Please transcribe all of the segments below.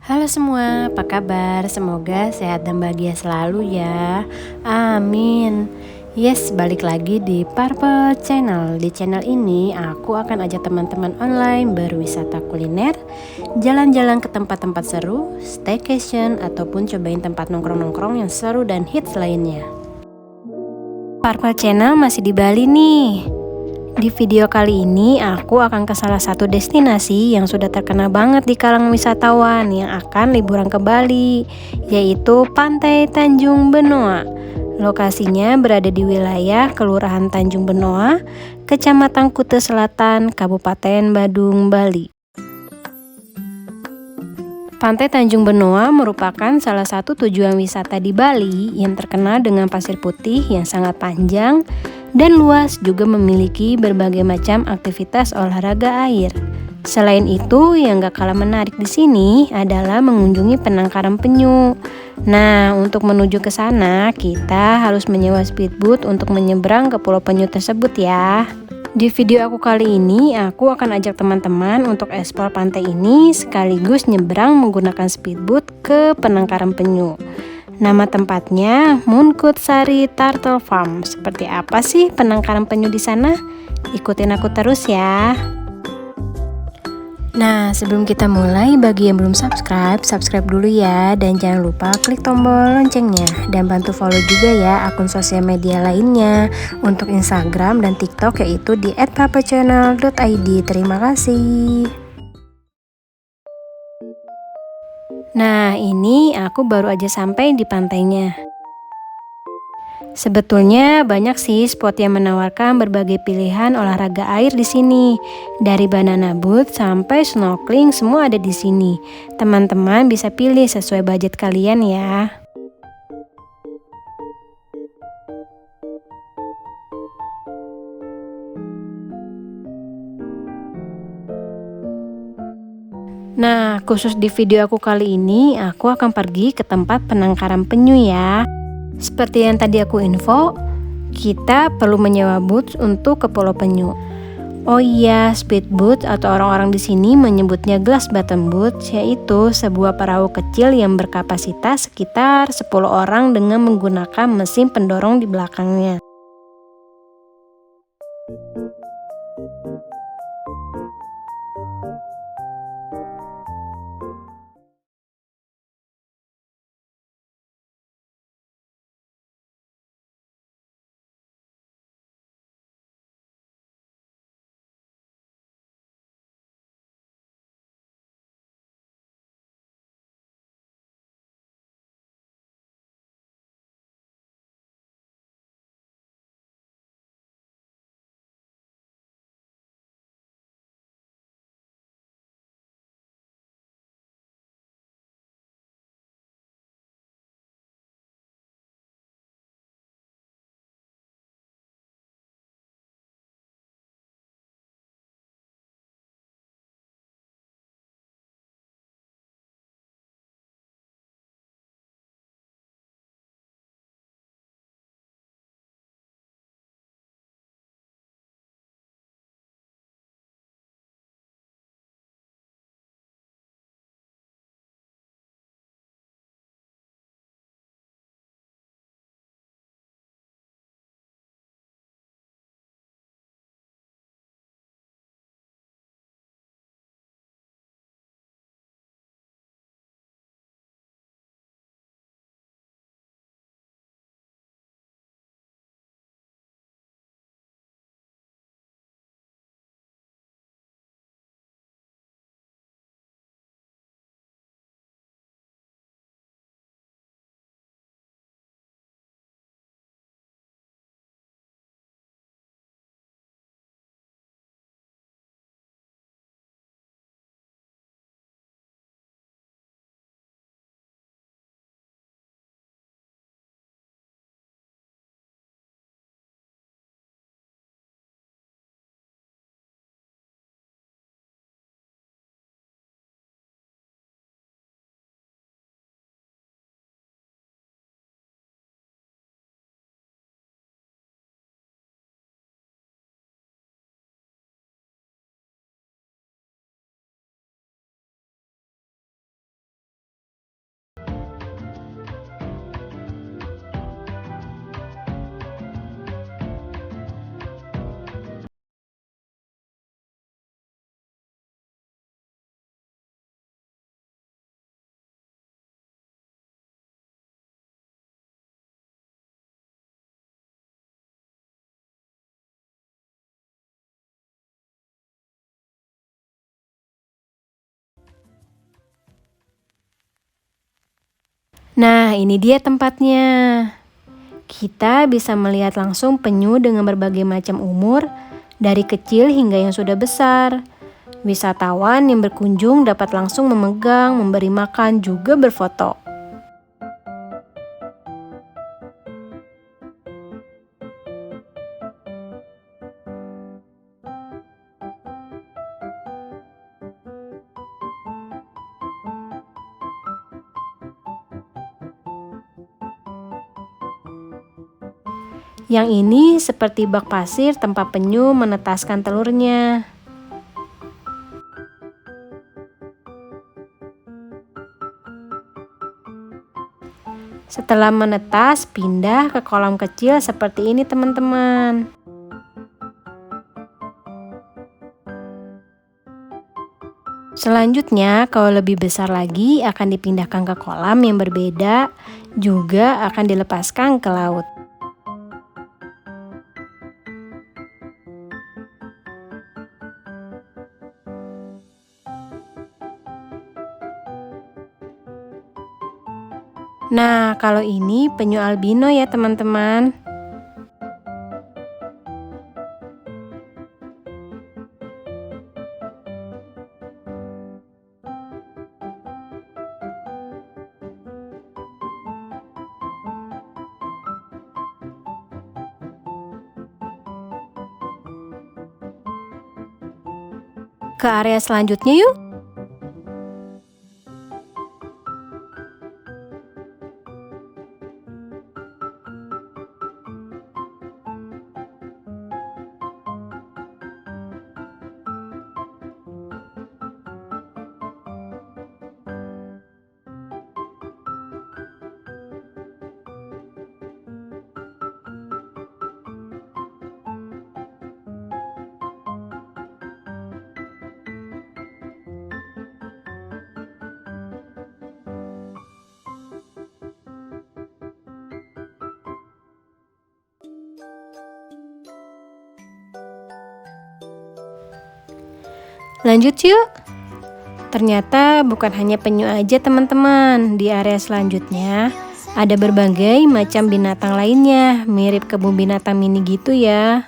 Halo semua, apa kabar? Semoga sehat dan bahagia selalu ya. Amin. Yes, balik lagi di Purple Channel. Di channel ini aku akan ajak teman-teman online berwisata kuliner, jalan-jalan ke tempat-tempat seru, staycation, ataupun cobain tempat nongkrong-nongkrong yang seru dan hits lainnya. Purple Channel masih di Bali nih. Di video kali ini aku akan ke salah satu destinasi yang sudah terkenal banget di kalangan wisatawan yang akan liburan ke Bali, yaitu Pantai Tanjung Benoa. Lokasinya berada di wilayah Kelurahan Tanjung Benoa, Kecamatan Kuta Selatan, Kabupaten Badung, Bali. Pantai Tanjung Benoa merupakan salah satu tujuan wisata di Bali yang terkenal dengan pasir putih yang sangat panjang dan luas, juga memiliki berbagai macam aktivitas olahraga air. Selain itu, yang gak kalah menarik di sini adalah mengunjungi penangkaran penyu. Nah, untuk menuju ke sana, kita harus menyewa speedboat untuk menyeberang ke Pulau Penyu tersebut ya. Di video aku kali ini, aku akan ajak teman-teman untuk eksplor pantai ini sekaligus nyebrang menggunakan speedboat ke penangkaran penyu. Nama tempatnya Mungkutt Sari Turtle Farm. Seperti apa sih penangkaran penyu di sana? Ikutin aku terus ya. Nah, sebelum kita mulai, bagi yang belum subscribe dulu ya. Dan jangan lupa klik tombol loncengnya. Dan bantu follow juga ya akun sosial media lainnya. Untuk Instagram dan TikTok yaitu di @papachannel.id. Terima kasih. Nah, ini aku baru aja sampai di pantainya. Sebetulnya banyak sih spot yang menawarkan berbagai pilihan olahraga air di sini. Dari banana boat sampai snorkeling semua ada di sini. Teman-teman bisa pilih sesuai budget kalian ya. Nah, khusus di video aku kali ini, aku akan pergi ke tempat penangkaran penyu ya. Seperti yang tadi aku info, kita perlu menyewa boot untuk ke Pulau Penyu. Oh iya, speedboat atau orang-orang di sini menyebutnya glass bottom boat, yaitu sebuah perahu kecil yang berkapasitas sekitar 10 orang dengan menggunakan mesin pendorong di belakangnya. Nah, ini dia tempatnya. Kita bisa melihat langsung penyu dengan berbagai macam umur, dari kecil hingga yang sudah besar. Wisatawan yang berkunjung dapat langsung memegang, memberi makan, juga berfoto. Yang ini seperti bak pasir tempat penyu menetaskan telurnya. Setelah menetas, pindah ke kolam kecil seperti ini teman-teman. Selanjutnya, kalau lebih besar lagi akan dipindahkan ke kolam yang berbeda, juga akan dilepaskan ke laut. Nah, kalau ini penyu albino ya teman-teman. Ke area selanjutnya yuk. Lanjut yuk. Ternyata bukan hanya penyu aja teman-teman. Di area selanjutnya ada berbagai macam binatang lainnya, mirip kebun binatang mini gitu ya.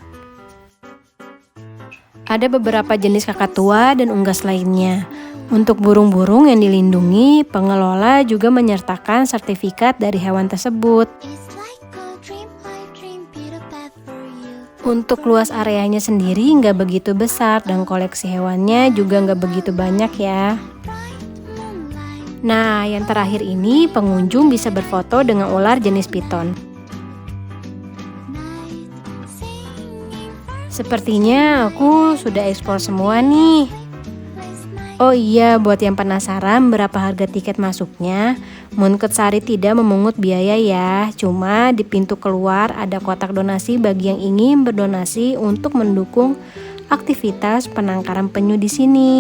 Ada beberapa jenis kakatua dan unggas lainnya. Untuk burung-burung yang dilindungi, pengelola juga menyertakan sertifikat dari hewan tersebut. Untuk luas areanya sendiri nggak begitu besar dan koleksi hewannya juga nggak begitu banyak ya. Nah, yang terakhir ini pengunjung bisa berfoto dengan ular jenis piton. Sepertinya aku sudah eksplor semua nih. Oh iya, buat yang penasaran berapa harga tiket masuknya, Mooncake Sari tidak memungut biaya ya. Cuma di pintu keluar ada kotak donasi bagi yang ingin berdonasi untuk mendukung aktivitas penangkaran penyu di sini.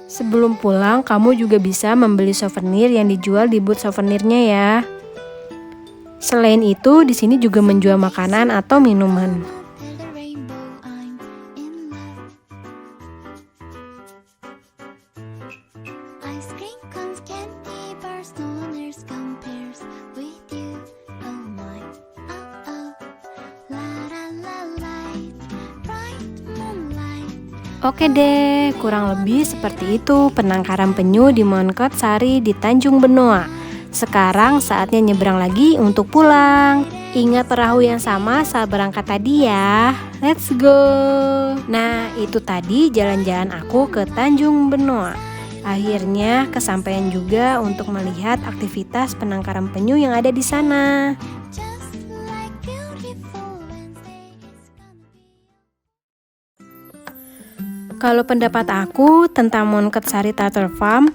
Sebelum pulang, kamu juga bisa membeli souvenir yang dijual di booth souvenirnya ya. Selain itu, di sini juga menjual makanan atau minuman. Oke deh, kurang lebih seperti itu penangkaran penyu di Mooncake Sari di Tanjung Benoa. Sekarang saatnya nyebrang lagi untuk pulang. Ingat perahu yang sama saat berangkat tadi ya. Let's go. Nah, itu tadi jalan-jalan aku ke Tanjung Benoa. Akhirnya kesampaian juga untuk melihat aktivitas penangkaran penyu yang ada di sana. Kalau pendapat aku tentang Mooncake Sari Turtle Farm,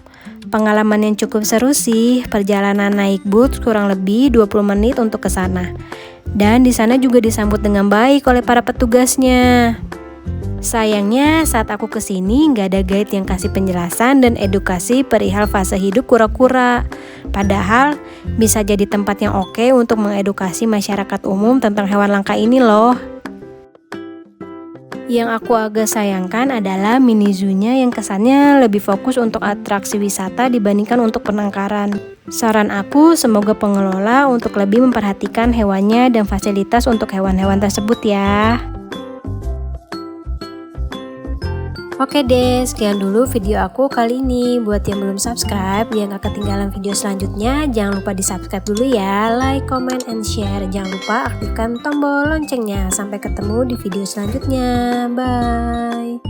pengalaman yang cukup seru sih. Perjalanan naik boot kurang lebih 20 menit untuk ke sana. Dan di sana juga disambut dengan baik oleh para petugasnya. Sayangnya saat aku kesini nggak ada guide yang kasih penjelasan dan edukasi perihal fase hidup kura-kura. Padahal bisa jadi tempat yang oke untuk mengedukasi masyarakat umum tentang hewan langka ini loh. Yang aku agak sayangkan adalah mini zoo-nya yang kesannya lebih fokus untuk atraksi wisata dibandingkan untuk penangkaran. Saran aku, semoga pengelola untuk lebih memperhatikan hewannya dan fasilitas untuk hewan-hewan tersebut ya. Oke deh, sekian dulu video aku kali ini. Buat yang belum subscribe, biar gak ketinggalan video selanjutnya, jangan lupa di subscribe dulu ya. Like, comment, and share. Jangan lupa aktifkan tombol loncengnya. Sampai ketemu di video selanjutnya. Bye.